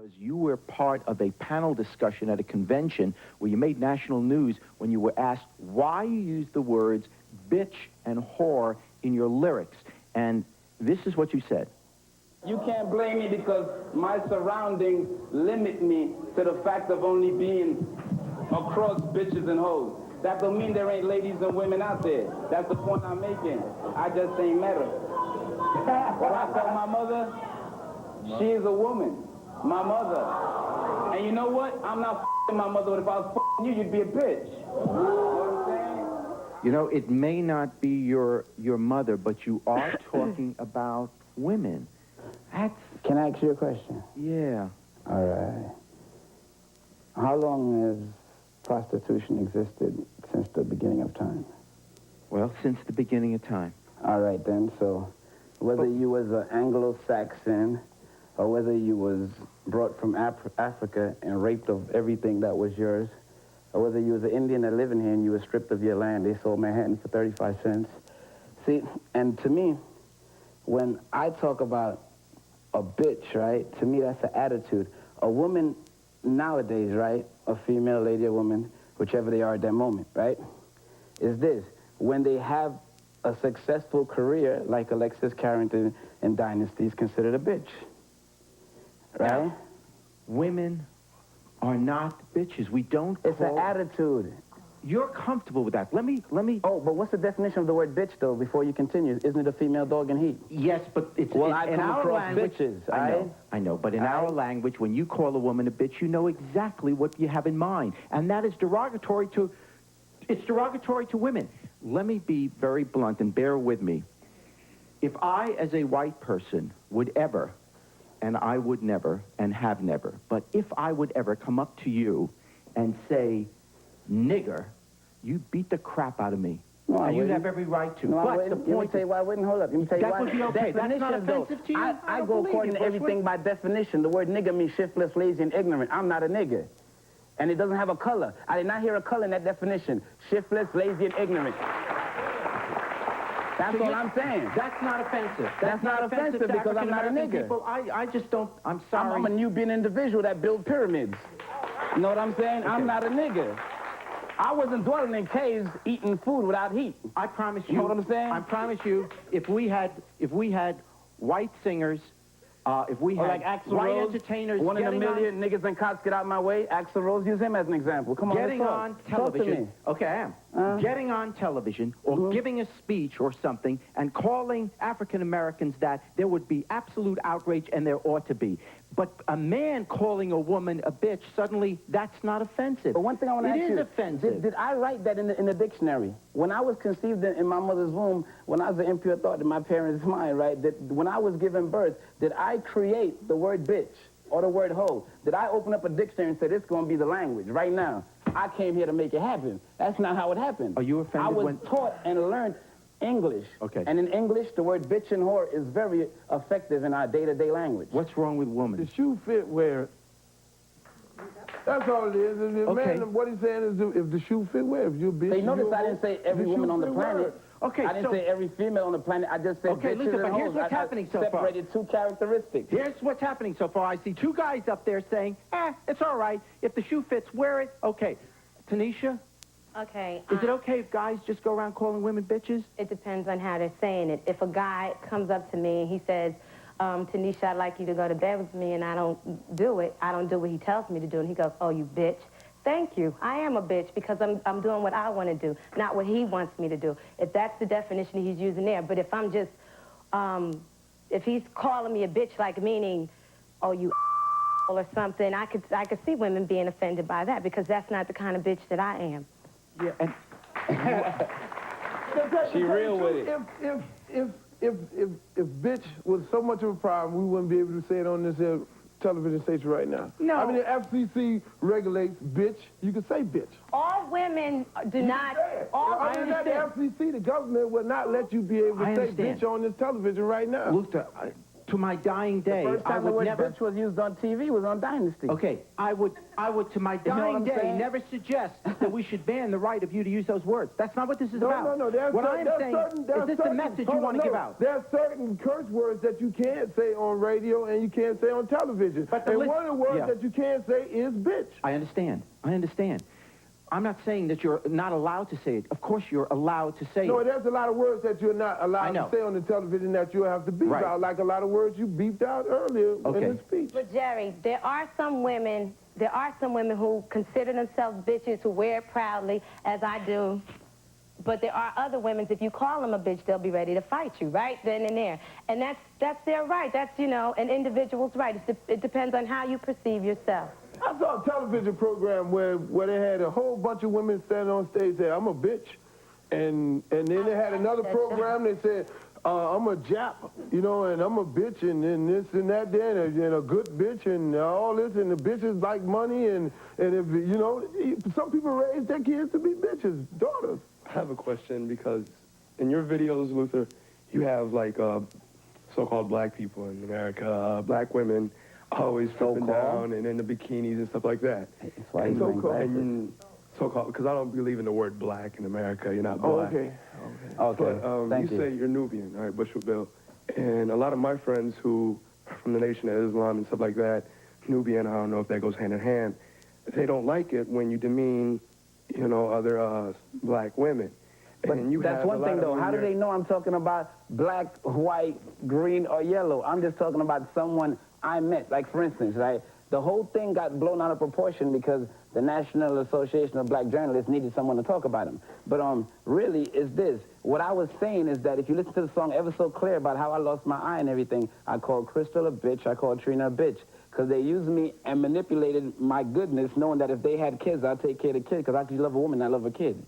because you were part of a panel discussion at a convention where you made national news when you were asked why you used the words bitch and whore in your lyrics. And this is what you said. You can't blame me because my surroundings limit me to the fact of only being across bitches and hoes. That don't mean there ain't ladies and women out there. That's the point I'm making. I just ain't met her. What I call my mother, she is a woman. My mother. And you know what? I'm not f***ing my mother, but if I was f***ing you, you'd be a bitch. You know what I'm saying? You know, it may not be your mother, but you are talking about women. Can I ask you a question? Yeah. All right. How long has prostitution existed since the beginning of time? Well, since the beginning of time. All right, then. So whether you was an Anglo-Saxon or whether you was brought from Africa and raped of everything that was yours, or whether you was an Indian that living here and you were stripped of your land, they sold Manhattan for 35 cents. See, and to me, when I talk about a bitch, right, to me that's an attitude. A woman nowadays, right, a female, lady, a woman, whichever they are at that moment, right, is this. When they have a successful career, like Alexis Carrington in Dynasty, is considered a bitch, right? Now, women are not bitches. We don't It's an attitude. You're comfortable with that. Let me... Oh, but what's the definition of the word bitch, though, before you continue? Isn't it a female dog in heat? Yes, but it's... Well, in our language, bitches, I know, but in our language, when you call a woman a bitch, you know exactly what you have in mind. And that is derogatory to... It's derogatory to women. Let me be very blunt and bear with me. If I, as a white person, would ever, and I would never, and have never, but if I would ever come up to you and say, nigger, you beat the crap out of me. No, and you have every right to. No, but I wouldn't. Let me tell you why I wouldn't. Hold up. Let me tell you why. That would be okay. That's not offensive to you? I go according to everything by definition. The word nigger means shiftless, lazy, and ignorant. I'm not a nigger. And it doesn't have a color. I did not hear a color in that definition. Shiftless, lazy, and ignorant. That's all I'm saying. That's not offensive. That's not offensive because I'm not a nigger. People, I just don't, I'm sorry. I'm a Nubian individual that built pyramids. You know what I'm saying? Okay. I'm not a nigger. I wasn't dwelling in caves eating food without heat. I promise you. You know what I'm saying? I promise you, if we had white singers, if we had like white entertainers, one in a million niggas and cops get out my way. Axl Rose, use him as an example. Come on, getting on television. Okay, I am. Getting on television or giving a speech or something and calling African Americans that, there would be absolute outrage, and there ought to be. But a man calling a woman a bitch, suddenly that's not offensive. But one thing I want to ask you. It is offensive. Did I write that in the dictionary? When I was conceived in my mother's womb, when I was an impure thought in my parents' mind, right, that when I was given birth, did I create the word bitch or the word hoe? Did I open up a dictionary and say, this is going to be the language right now? I came here to make it happen. That's not how it happened. Are you offended? I was taught and learned English. Okay. And in English, the word bitch and whore is very effective in our day-to-day language. What's wrong with woman? The shoe fit where... That's all it is. Man, what he's saying is if the shoe fit where, if you're a bitch... They notice I didn't say every woman on the planet. Okay, I didn't say every female on the planet. I just said okay, bitches listen, and but here's hoes. what's happening so far. Separated two characteristics. Here's what's happening so far. I see two guys up there saying, it's all right. If the shoe fits, wear it. Okay. Tanisha? Okay. Is it okay if guys just go around calling women bitches? It depends on how they're saying it. If a guy comes up to me and he says, Tanisha, I'd like you to go to bed with me, and I don't do it. I don't do what he tells me to do. And he goes, oh, you bitch. Thank you. I am a bitch because I'm doing what I want to do, not what he wants me to do. If that's the definition he's using there. But if I'm just, if he's calling me a bitch, like meaning, oh, you or something, I could see women being offended by that because that's not the kind of bitch that I am. Yeah, and she real with it. If bitch was so much of a problem, we wouldn't be able to say it on this television station right now. No. I mean, the FCC regulates bitch. You can say bitch. All women do not. Other than that, the FCC, the government, will not let you be able to say bitch on this television right now. Look, to my dying day, The first I time the would word never... bitch was used on TV was on Dynasty. Okay, I would, to my know what dying I'm day, saying? never suggest that we should ban the right of you to use those words. That's not what this is about. No. What I am saying is this the message you want to give out? There are certain curse words that you can't say on radio and you can't say on television. And one of the words that you can't say is bitch. I understand. I'm not saying that you're not allowed to say it. Of course you're allowed to say it. No, there's a lot of words that you're not allowed to say on the television that you have to beep out, like a lot of words you beeped out earlier in the speech. But Jerry, there are some women who consider themselves bitches, who wear it proudly, as I do. But there are other women, if you call them a bitch, they'll be ready to fight you, right then and there. And that's their right. That's, you know, an individual's right. It depends on how you perceive yourself. I saw a television program where they had a whole bunch of women standing on stage saying, I'm a bitch. And then they had another program that said, I'm a Jap, you know, and I'm a bitch, and this and that, and a good bitch, and all this, and the bitches like money, and if, you know, some people raise their kids to be bitches, daughters. I have a question, because in your videos, Luther, you have, like, so-called black people in America, black women always stripping down and in the bikinis and stuff like that. That's why he's wearing So-called, because I don't believe in the word black in America. You're not black. Okay, But thank you say you're Nubian, all right, Bushwick Bill. And a lot of my friends who are from the Nation of Islam and stuff like that, Nubian, I don't know if that goes hand in hand, they don't like it when you demean, you know, other black women. But and you that's one thing, though. How do they know I'm talking about black, white, green, or yellow? I'm just talking about someone I met. Like, for instance, right? The whole thing got blown out of proportion because the National Association of Black Journalists needed someone to talk about them. But really, is this. What I was saying is that if you listen to the song Ever So Clear about how I lost my eye and everything, I called Crystal a bitch, I called Trina a bitch. Because they used me and manipulated my goodness, knowing that if they had kids, I'd take care of the kid, because I actually love a woman, I love a kid.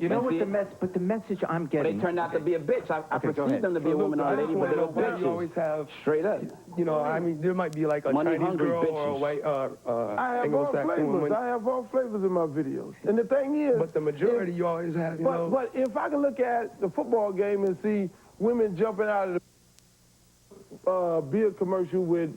You know what the message I'm getting... But they turned out to be a bitch. I perceived them to be a woman or a lady, but they're bitches. You always have... Straight up. You know, I mean, there might be like a Chinese girl or a white Anglo-Saxon woman. I have all flavors in my videos. And the thing is... But the majority you always have, you know... But if I can look at the football game and see women jumping out of the beer commercial with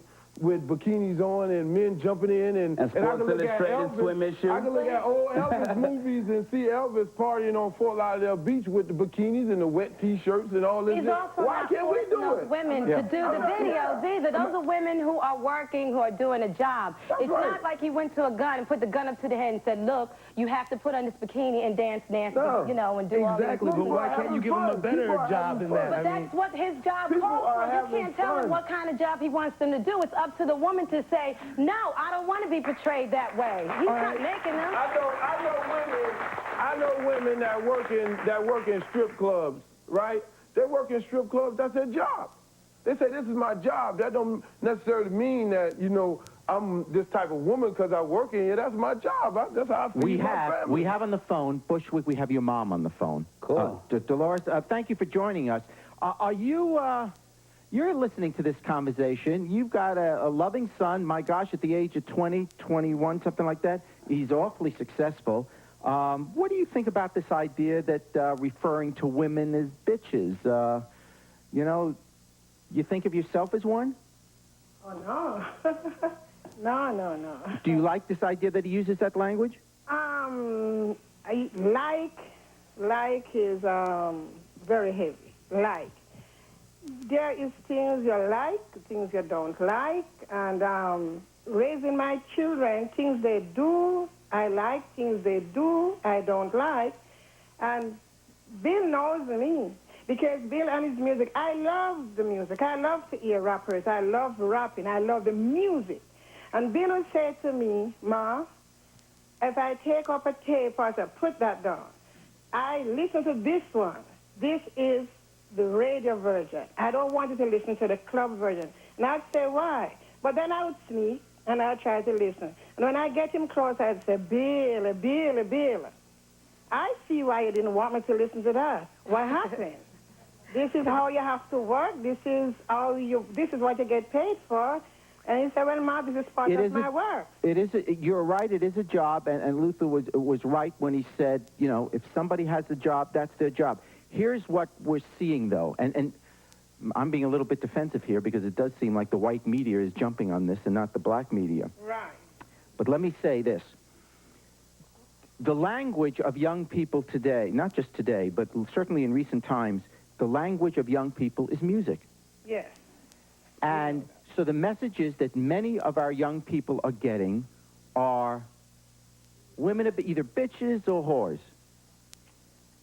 bikinis on and men jumping in and I can look at Elvis, I can look at old Elvis movies and see Elvis partying on Fort Lauderdale Beach with the bikinis and the wet T-shirts and all this. Why can't we do it? Women to do the videos either. Those are women who are working, who are doing a job. It's not like he went to a gun and put the gun up to the head and said, look, you have to put on this bikini and dance, you know, and do all this. Exactly, but why can't you give him a better job than that? But that's what his job calls for. You can't tell him what kind of job he wants them to do. It's up to the woman to say, no, I don't want to be portrayed that way. He's not making them. I know women that work in strip clubs, right? They work in strip clubs, that's their job. They say, this is my job. That don't necessarily mean that, you know, I'm this type of woman because I work in here. That's my job. That's how I feed my family. We have on the phone, Bushwick, we have your mom on the phone. Cool. Dolores, thank you for joining us. Are you... You're listening to this conversation. You've got a loving son, my gosh, at the age of 20, 21, something like that. He's awfully successful. What do you think about this idea that referring to women as bitches? You know, you think of yourself as one? Oh, no. No. Do you like this idea that he uses that language? Like is very heavy. Like. There is things you like, things you don't like, and raising my children, things they do, I like, things they do, I don't like. And Bill knows me, because Bill and his music, I love the music. I love to hear rappers. I love rapping. I love the music. And Bill would say to me, Ma, if I take up a tape, I say, put that down. I listen to this one. This is the radio version. I don't want you to listen to the club version. And I'd say, why? But then I would sneak, and I'd try to listen. And when I get him close, I'd say, Bill. I see why you didn't want me to listen to that. What happened? This is how you have to work. This is what you get paid for. And he said, well, Ma, this is part of my work. You're right, it is a job, and Luther was right when he said, you know, if somebody has a job, that's their job. Here's what we're seeing, though, and I'm being a little bit defensive here because it does seem like the white media is jumping on this and not the black media. Right. But let me say this. The language of young people today, not just today, but certainly in recent times, the language of young people is music. Yes. And so the messages that many of our young people are getting are women are either bitches or whores.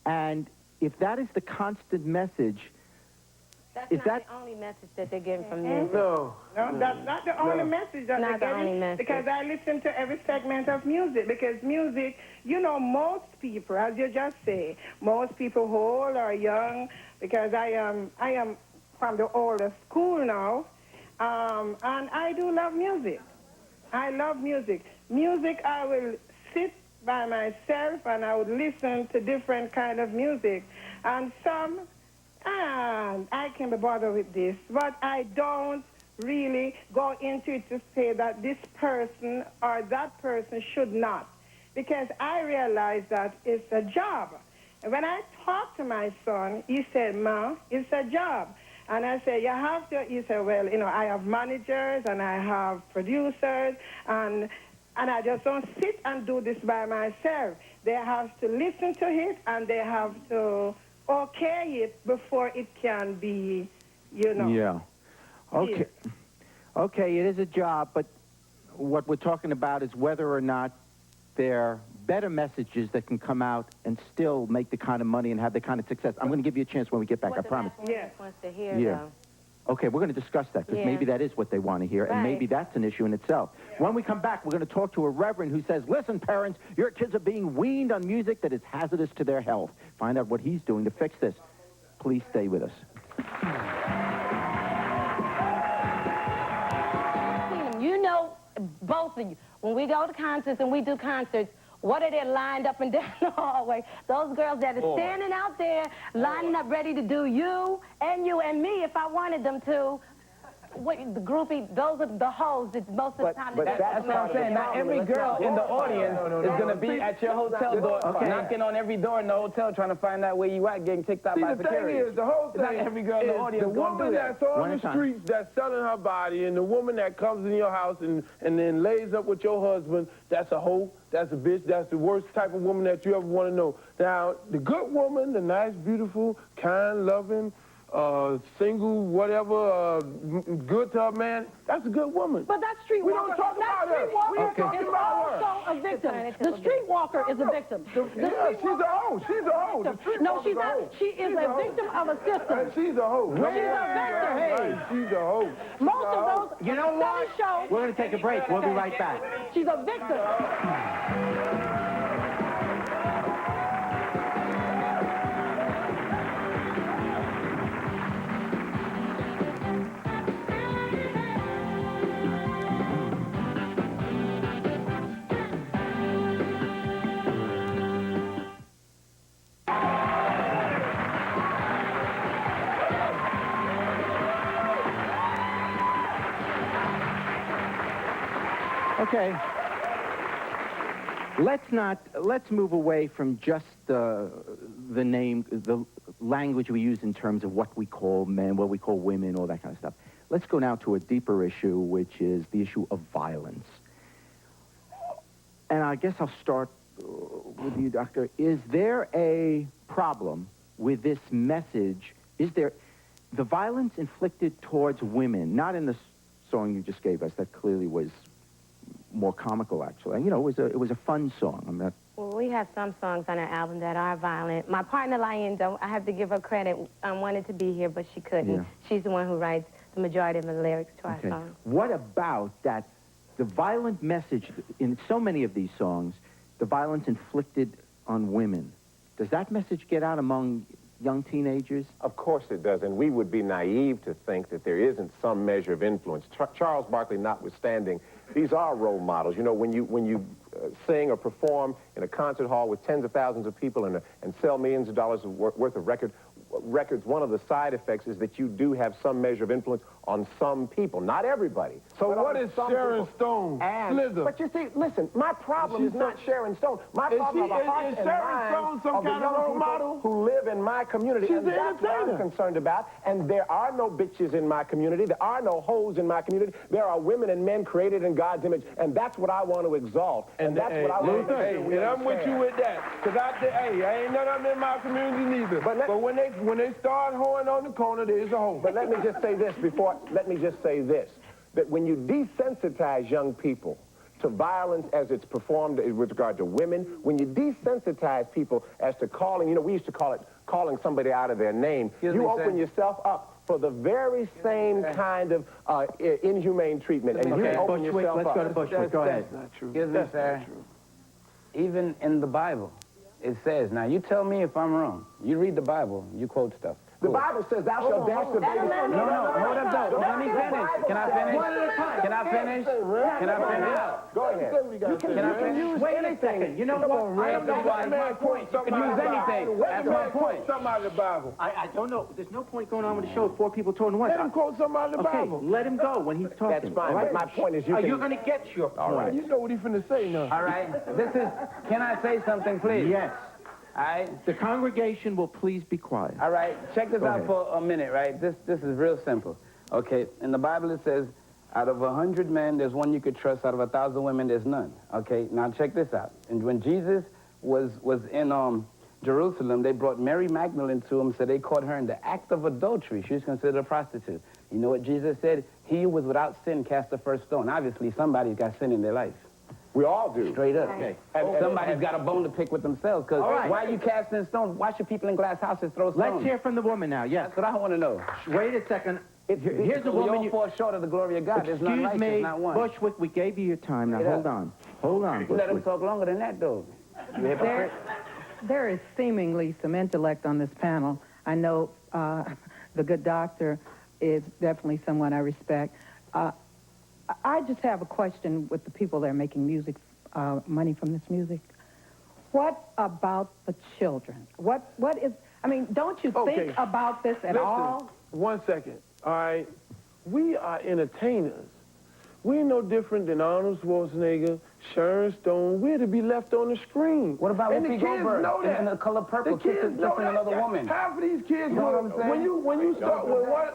And if that is the constant message, That's is not that the only message that they're getting from music. No. No, that's not the only message that Not they're the only getting, message. because I listen to every segment of music, because music, you know, most people, as you just say, most people who old or young, because I am from the older school now, and I do love music. I love music. Music, I will sit by myself and I would listen to different kind of music, and some, I can be bothered with this, but I don't really go into it to say that this person or that person should not, because I realize that it's a job. And when I talk to my son, he said, "Ma, it's a job." And I said, "You have to," he said, "Well, you know, I have managers and I have producers, and I just don't sit and do this by myself. They have to listen to it and they have to okay it before it can be, you know." Yeah. Okay. Okay, it is a job, but what we're talking about is whether or not there are better messages that can come out and still make the kind of money and have the kind of success. I'm going to give you a chance when we get back, I promise. Yes. Wants to hear, Yeah. though. Okay, we're going to discuss that, because Yeah. maybe that is what they want to hear, and maybe Right. that's an issue in itself. When we come back, we're going to talk to a reverend who says, listen, parents, your kids are being weaned on music that is hazardous to their health. Find out what he's doing to fix this. Please stay with us. You know, both of you, when we go to concerts and we do concerts, what are they lined up and down the hallway? Those girls that are standing out there, lining up ready to do you and me if I wanted them to. What, the groupie, those are the hoes. It's most of the time. But that's what I'm saying. Not every girl in the audience is going to be at your hotel door, knocking on every door in the hotel, trying to find out where you at, getting kicked out by The security. thing is, the whole thing Not every girl in the is audience the gonna woman do that. that's on One the at a time. streets that's selling her body, and the woman that comes in your house and then lays up with your husband, that's a hoe, that's a bitch, that's the worst type of woman that you ever want to know. Now, the good woman, the nice, beautiful, kind, loving, single, whatever, good to her man, that's a good woman. But that streetwalker, We don't talk about her. We ain't talking is about her. also a victim. The streetwalker is a victim. Yeah, she's a hoe. She's a hoe. The street No, walker's she's a not. hoe. She is She's a hoe. victim of a system. She's a hoe. She's a victim. Right, she's a hoe. Most of those You know what? studies show We're going to take a break. We'll be right back. she's a victim. Okay. Let's move away from just the name, the language we use in terms of what we call men, what we call women, all that kind of stuff. Let's go now to a deeper issue, which is the issue of violence. And I guess I'll start with you, Doctor. Is there a problem with this message? Is there the violence inflicted towards women, not in the song you just gave us, that clearly was more comical, actually. You know, it was a fun song. I'm not. Well, we have some songs on our album that are violent. My partner, Lyon, I have to give her credit, wanted to be here, but she couldn't. Yeah. She's the one who writes the majority of the lyrics to our Okay. songs. What about that? The violent message in so many of these songs, the violence inflicted on women. Does that message get out among young teenagers? Of course it does, and we would be naive to think that there isn't some measure of influence. Charles Barkley notwithstanding, these are role models. You know, when you sing or perform in a concert hall with tens of thousands of people and sell millions of dollars worth of records, one of the side effects is that you do have some measure of influence on some people, not everybody. So but what on is some Sharon people. Stone? And, Slither. but you see, listen, my problem is not Sharon Stone. My Is problem she- are the hearts is and Sharon minds Stone some of the kind of young role people model? who live in my community. She's and an that's what I'm entertainer. concerned about. And there are no bitches in my community. There are no hoes in my community. There are women and men created in God's image. And that's what I want to exalt. And that's what I want to Hey, make sure we and I'm with you understand. with that. Because I ain't none of them in my community neither. But when they start hoeing on the corner, there's a hoe. But let me just say this that when you desensitize young people to violence as it's performed with regard to women, when you desensitize people as to calling, we used to call it calling somebody out of their name, you open yourself up for the very same kind of inhumane treatment. And you open Bushwick, yourself let's up. go to Bushwick. Go ahead. That's not true. Excuse me, sir. Even in the Bible, it says, now you tell me if I'm wrong. You read the Bible, you quote stuff. The Bible says thou shalt dash the baby. No, hold up, though. Let me finish. Can I finish? Can I finish? Can I finish? Go ahead. Can I finish? Wait a second. You know what? I don't know why my point. You can use anything. That's my point. Something out of the Bible. I don't know. There's no point going on with the show with 4 people talking at once. Let him quote something out of the Okay, Bible. let him go when he's talking. That's fine. all right? But my point is You're going to get your point. All right. You know what he's finna say now. All right. Can I say something, please? Yes. All right. The congregation will please be quiet. All right. Check this out ahead. for a minute, right? This is real simple. Okay. In the Bible, it says, out of 100 men, there's one you could trust. Out of 1,000 women, there's none. Okay. Now check this out. And when Jesus was in Jerusalem, they brought Mary Magdalene to him, so they caught her in the act of adultery. She was considered a prostitute. You know what Jesus said? He who was without sin cast the first stone. Obviously, somebody's got sin in their life. We all do. Straight up. Okay. Somebody's got a bone to pick with themselves, because All right. why are you casting stones? Why should people in glass houses throw stones? Let's hear from the woman now. Yes. That's what I want to know. Wait a second. Here's a We woman. all fall short of the glory of God. There's none Excuse righteous, me, not one. Bushwick, we gave you your time. Now, Get up. hold on. Hold on, You let him Bushwick. talk longer than that, though. You hypocrite. There is seemingly some intellect on this panel. I know the good doctor is definitely someone I respect. I just have a question with the people that are making music, money from this music. What about the children? What is, I mean, don't you Okay. think about this at all? 1 second. All right. We are entertainers. We're no different than Arnold Schwarzenegger, Sharon Stone. We're to be left on the screen. What about and Whoopi the kids Goldberg know that. in The Color Purple, The kids know kissing that. another woman? Half of these kids, You know what I'm saying? when you start with one,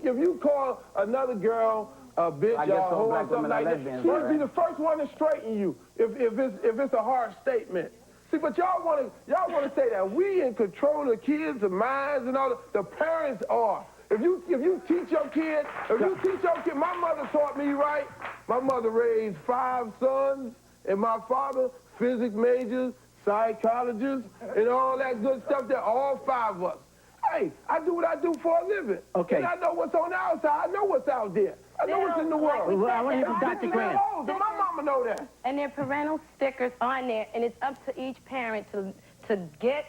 if you call another girl a bitch I or guess a all hoe or black something women are like that, lesbians, she'll right? be the first one to straighten you if it's a hard statement. See, but y'all want to say that we in control of the kids' minds and all. The parents are. If you teach your kid, my mother taught me right. My mother raised 5 sons, and my father, physics majors, psychologists, and all that good stuff. That all 5 of us. Hey, I do what I do for a living. Okay. And I know what's on the outside. I know what's out there. I know what's in the world. Well, I want to hear from Dr. Grant. Oh, my mama know that. And there are parental stickers on there, and it's up to each parent to get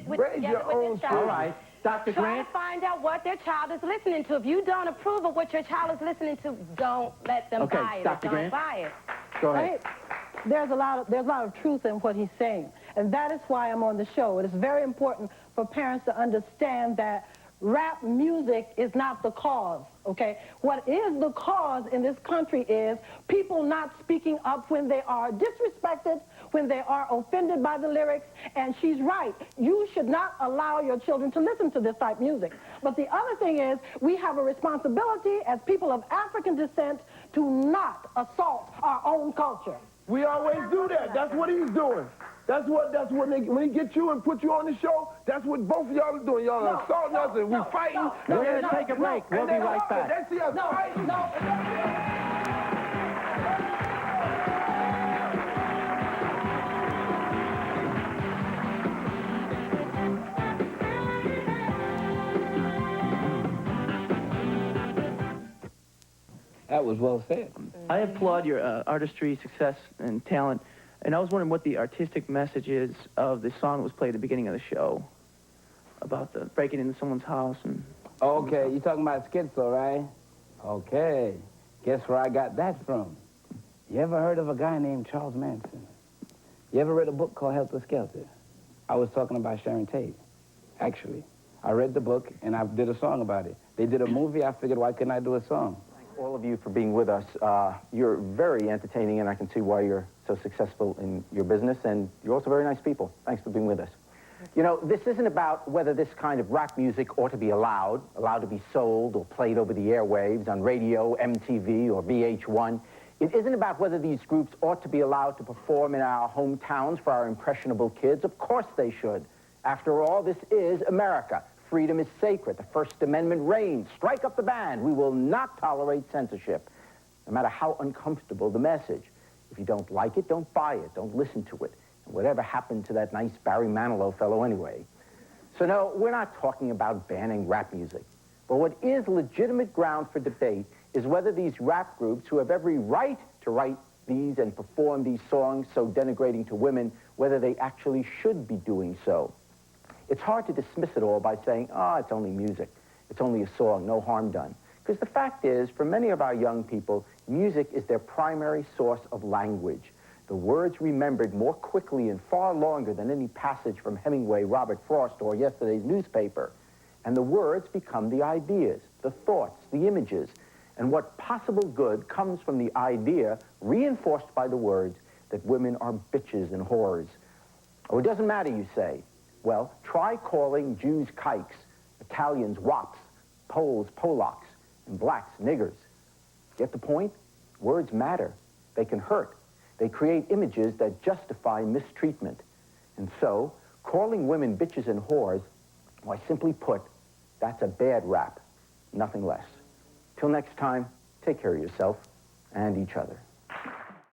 with Raise together your with own their child. All right. Dr. Try Grant? to find out what their child is listening to. If you don't approve of what your child is listening to, don't let them Okay, buy it. Dr. Don't Grant? buy it. Go ahead. Right? There's a lot of truth in what he's saying. And that is why I'm on the show. It is very important for parents to understand that rap music is not the cause, okay? What is the cause in this country is people not speaking up when they are disrespected, when they are offended by the lyrics, and she's right. You should not allow your children to listen to this type of music. But the other thing is, we have a responsibility as people of African descent to not assault our own culture. We always do that. That's what he's doing. That's when he get you and put you on the show, that's what both of y'all are doing. Y'all are assaulting us and we fighting. We're going to take a break. We'll be right back. They see us fighting. That was well said. I applaud your artistry, success, and talent. And I was wondering what the artistic message is of the song that was played at the beginning of the show about the breaking into someone's house and... Okay, you talking about schizo, right? Okay. Guess where I got that from? You ever heard of a guy named Charles Manson? You ever read a book called Helter Skelter? I was talking about Sharon Tate, actually. I read the book, and I did a song about it. They did a movie, I figured, why couldn't I do a song? All of you for being with us. You're very entertaining, and I can see why you're so successful in your business, and you're also very nice people. Thanks for being with us. You know, this isn't about whether this kind of rap music ought to be allowed to be sold or played over the airwaves on radio, MTV, or VH1. It isn't about whether these groups ought to be allowed to perform in our hometowns for our impressionable kids. Of course they should. After all, this is America. Freedom is sacred. The First Amendment reigns. Strike up the band. We will not tolerate censorship, no matter how uncomfortable the message. If you don't like it, don't buy it. Don't listen to it. And whatever happened to that nice Barry Manilow fellow anyway? So no, we're not talking about banning rap music. But what is legitimate ground for debate is whether these rap groups, who have every right to write these and perform these songs so denigrating to women, whether they actually should be doing so. It's hard to dismiss it all by saying, oh, it's only music. It's only a song, no harm done. Because the fact is, for many of our young people, music is their primary source of language. The words remembered more quickly and far longer than any passage from Hemingway, Robert Frost, or yesterday's newspaper. And the words become the ideas, the thoughts, the images. And what possible good comes from the idea, reinforced by the words, that women are bitches and whores. Oh, it doesn't matter, you say. Well, try calling Jews kikes, Italians wops, Poles Polacks, and blacks niggers. Get the point? Words matter. They can hurt. They create images that justify mistreatment. And so, calling women bitches and whores, why, simply put, that's a bad rap, nothing less. Till next time, take care of yourself and each other.